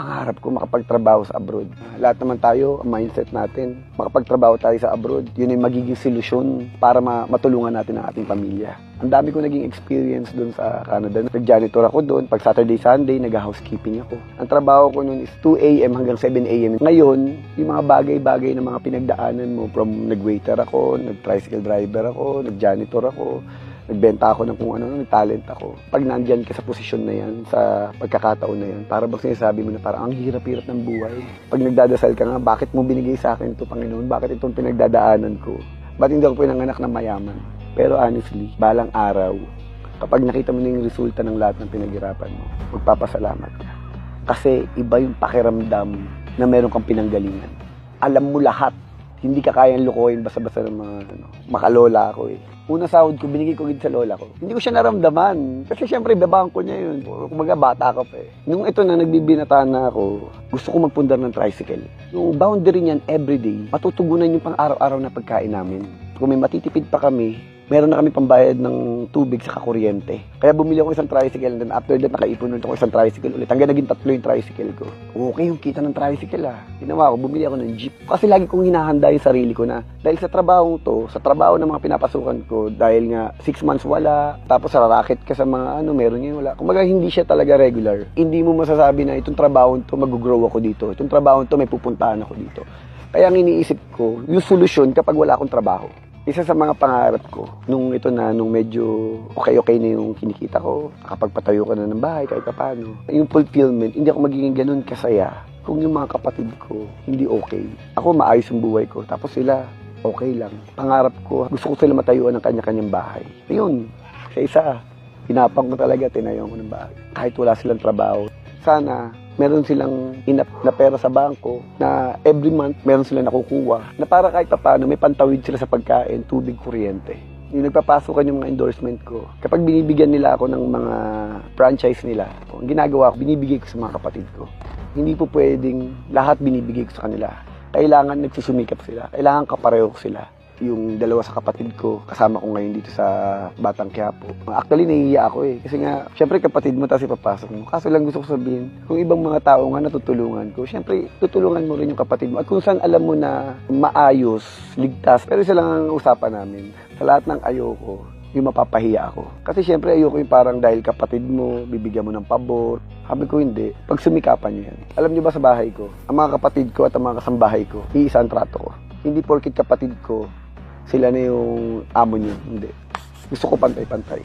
pangarap ko makapagtrabaho sa abroad. Lahat naman tayo, ang mindset natin, makapagtrabaho tayo sa abroad. Yun yung magiging solusyon para matulungan natin ang ating pamilya. Ang dami ko naging experience doon sa Canada. Nag-janitor ako doon. Pag Saturday, Sunday, nag-housekeeping ako. Ang trabaho ko noon is 2 a.m. hanggang 7 a.m. Ngayon, yung mga bagay-bagay na mga pinagdaanan mo, from nag-waiter ako, nag-tricycle driver ako, nag-janitor ako, nagbenta ako ng kung ano, nag-talent ako. Pag nandyan ka sa posisyon na yan, sa pagkakataon na yan, para bang sinasabi mo na parang ang hirap-hirap ng buhay. Pag nagdadasal ka nga, bakit mo binigay sa akin ito, Panginoon? Bakit itong pinagdadaanan ko? Ba't hindi ako pinanganak na mayaman? Pero honestly, balang araw, kapag nakita mo na yung resulta ng lahat ng pinaghirapan mo, magpapasalamat ka. Kasi iba yung pakiramdam na meron kang pinanggalingan. Alam mo lahat. Hindi ka kayang lukuhin basta-basta ng mga makalola ako eh. Una sahod ko, binigay ko sa lola ko. Hindi ko siya naramdaman. Kasi syempre, babang ko niya yun. Kumaga, bata ka pa eh. Nung ito na, nagbibinataan na ako, gusto ko magpundar ng tricycle. Yung boundary niyan, everyday, matutugunan yung pang-araw-araw na pagkain namin. Kung may matitipid pa kami, meron na kami pambayad ng tubig sa kuryente. Kaya bumili ako isang tricycle, and then after that, nakaipon ulit ako isang tricycle ulit. Hanggang naging 3 yung tricycle ko. Okay yung kita ng tricycle ah. Ginawa ko, bumili ako ng jeep. Kasi lagi kong hinahanda yung sarili ko na, dahil sa trabaho to, sa trabaho ng mga pinapasukan ko, dahil nga 6 months wala, tapos rarakit ka sa mga meron yun wala. Kumbaga hindi siya talaga regular. Hindi mo masasabi na itong trabaho to, mag-grow ako dito. Itong trabaho to, may pupuntahan ako dito. Kaya ang iniisip ko, yung solusyon kapag wala akong trabaho. Isa sa mga pangarap ko, nung medyo okay na yung kinikita ko, nakapagpatayo ka na ng bahay kahit paano. Yung fulfillment, hindi ako magiging ganun kasaya kung yung mga kapatid ko hindi okay. Ako maayos yung buhay ko, tapos sila okay lang. Pangarap ko, gusto ko sila matayuan ng kanya-kanyang bahay. Ayun, sa isa, hinapang ko talaga, tinayo ko ng bahay. Kahit wala silang trabaho. Sana, meron silang enough na pera sa bangko na every month meron silang nakukuha na para kahit paano may pantawid sila sa pagkain, tubig, kuryente. Yung nagpapasukan yung mga endorsement ko, kapag binibigyan nila ako ng mga franchise nila, ang ginagawa ko, binibigay ko sa mga kapatid ko. Hindi po pwedeng lahat binibigay ko sa kanila. Kailangan nagsusumikap sila, kailangan kapareho sila. Yung dalawa sa kapatid ko, kasama ko ngayon dito sa Batang Quiapo. Actually, nahihiya ako eh. Kasi nga, syempre kapatid mo, tapos ipapasok mo. Kaso lang gusto ko sabihin, kung ibang mga tao nga natutulungan ko, syempre, tutulungan mo rin yung kapatid mo. At kung saan alam mo na maayos, ligtas, pero isa lang ang usapan namin. Sa lahat ng ayoko, yung mapapahiya ako. Kasi syempre, ayoko yung parang dahil kapatid mo, bibigyan mo ng pabor. Sabi ko hindi. Pag sumikapan nyo yan. Alam nyo ba sa bahay ko, ang mga kapatid ko at ang mga kasambahay ko, iisa ang trato ko. Hindi porkit kapatid ko, sila na yung amo niyo. Hindi. Gusto ko pantay-pantay.